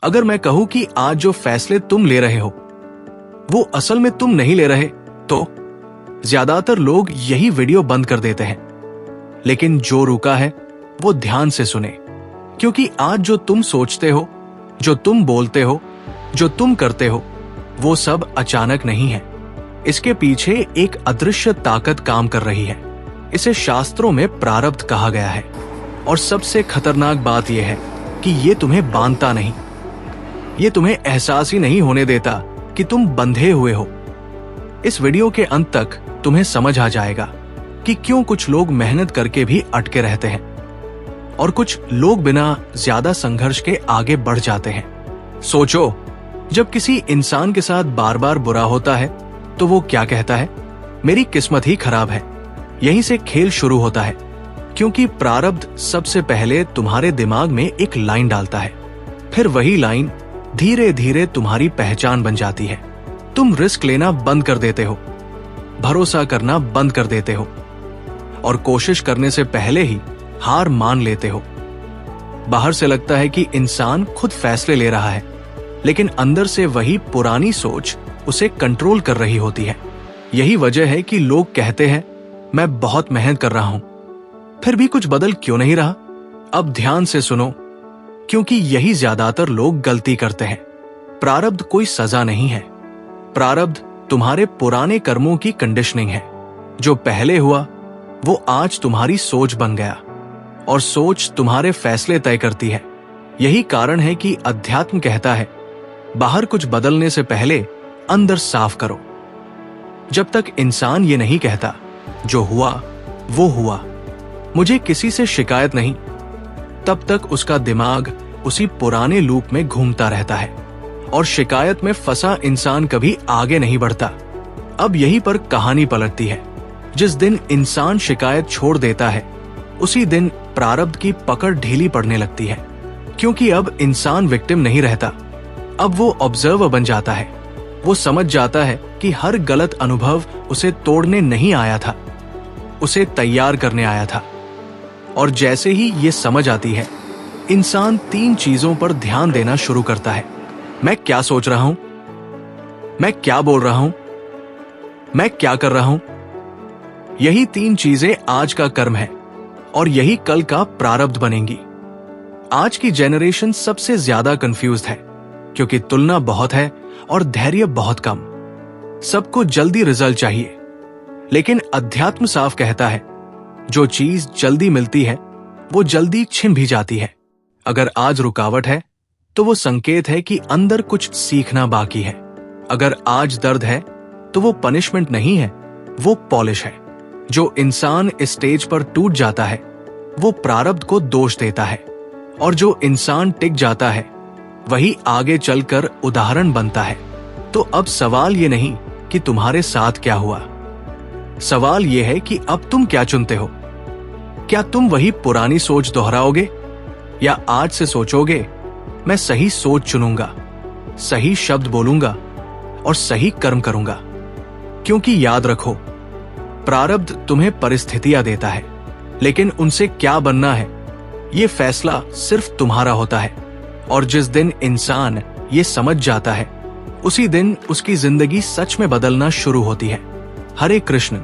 अगर मैं कहूं कि आज जो फैसले तुम ले रहे हो वो असल में तुम नहीं ले रहे, तो ज्यादातर लोग यही वीडियो बंद कर देते हैं। लेकिन जो रुका है वो ध्यान से सुने, क्योंकि आज जो तुम सोचते हो, जो तुम बोलते हो, जो तुम करते हो, वो सब अचानक नहीं है। इसके पीछे एक अदृश्य ताकत काम कर रही है। इसे शास्त्रों में प्रारब्ध कहा गया है। और सबसे खतरनाक बात यह है कि ये तुम्हें बांधता नहीं, ये तुम्हें एहसास ही नहीं होने देता कि तुम बंधे हुए हो। इस वीडियो के अंत तक तुम्हें समझ आ जाएगा कि क्यों कुछ लोग मेहनत करके भी अटके रहते हैं और कुछ लोग बिना ज्यादा संघर्ष के आगे बढ़ जाते हैं। सोचो, जब किसी इंसान के साथ बार बार बुरा होता है तो वो क्या कहता है? मेरी किस्मत ही खराब है। यहीं से खेल शुरू होता है, क्योंकि प्रारब्ध सबसे पहले तुम्हारे दिमाग में एक लाइन डालता है। फिर वही लाइन धीरे धीरे तुम्हारी पहचान बन जाती है। तुम रिस्क लेना बंद कर देते हो, भरोसा करना बंद कर देते हो और कोशिश करने से पहले ही हार मान लेते हो। बाहर से लगता है कि इंसान खुद फैसले ले रहा है, लेकिन अंदर से वही पुरानी सोच उसे कंट्रोल कर रही होती है। यही वजह है कि लोग कहते हैं, मैं बहुत मेहनत कर रहा हूं, फिर भी कुछ बदल क्यों नहीं रहा? अब ध्यान से सुनो, क्योंकि यही ज्यादातर लोग गलती करते हैं। प्रारब्ध कोई सजा नहीं है। प्रारब्ध तुम्हारे पुराने कर्मों की कंडीशनिंग है। जो पहले हुआ वो आज तुम्हारी सोच बन गया, और सोच तुम्हारे फैसले तय करती है। यही कारण है कि अध्यात्म कहता है, बाहर कुछ बदलने से पहले अंदर साफ करो। जब तक इंसान ये नहीं कहता, जो हुआ वो हुआ, मुझे किसी से शिकायत नहीं, तब तक उसका दिमाग उसी पुराने लूप में घूमता रहता है और शिकायत में फंसा इंसान कभी आगे नहीं बढ़ता। अब यहीं पर कहानी पलटती है। जिस दिन इंसान शिकायत छोड़ देता है, उसी दिन प्रारब्ध की पकड़ ढीली पड़ने लगती है, क्योंकि अब इंसान विक्टिम नहीं रहता। अब वो ऑब्जर्वर बन जाता है। वो समझ जाता है कि हर गलत अनुभव उसे तोड़ने नहीं आया था, उसे तैयार करने आया था। और जैसे ही ये समझ आती है, इंसान 3 चीजों पर ध्यान देना शुरू करता है। मैं क्या सोच रहा हूं, मैं क्या बोल रहा हूं, मैं क्या कर रहा हूं। यही 3 चीजें आज का कर्म है और यही कल का प्रारब्ध बनेंगी। आज की जनरेशन सबसे ज्यादा कंफ्यूज्ड है, क्योंकि तुलना बहुत है और धैर्य बहुत कम। सबको जल्दी रिजल्ट चाहिए, लेकिन अध्यात्म साफ कहता है, जो चीज जल्दी मिलती है वो जल्दी छिन भी जाती है। अगर आज रुकावट है तो वो संकेत है कि अंदर कुछ सीखना बाकी है। अगर आज दर्द है तो वो पनिशमेंट नहीं है, वो पॉलिश है। जो इंसान इस स्टेज पर टूट जाता है वो प्रारब्ध को दोष देता है, और जो इंसान टिक जाता है वही आगे चलकर उदाहरण बनता है। तो अब सवाल ये नहीं कि तुम्हारे साथ क्या हुआ, सवाल यह है कि अब तुम क्या चुनते हो। क्या तुम वही पुरानी सोच दोहराओगे, या आज से सोचोगे, मैं सही सोच चुनूंगा, सही शब्द बोलूंगा और सही कर्म करूंगा। क्योंकि याद रखो, प्रारब्ध तुम्हें परिस्थितियां देता है, लेकिन उनसे क्या बनना है ये फैसला सिर्फ तुम्हारा होता है। और जिस दिन इंसान ये समझ जाता है, उसी दिन उसकी जिंदगी सच में बदलना शुरू होती है। हरे कृष्ण।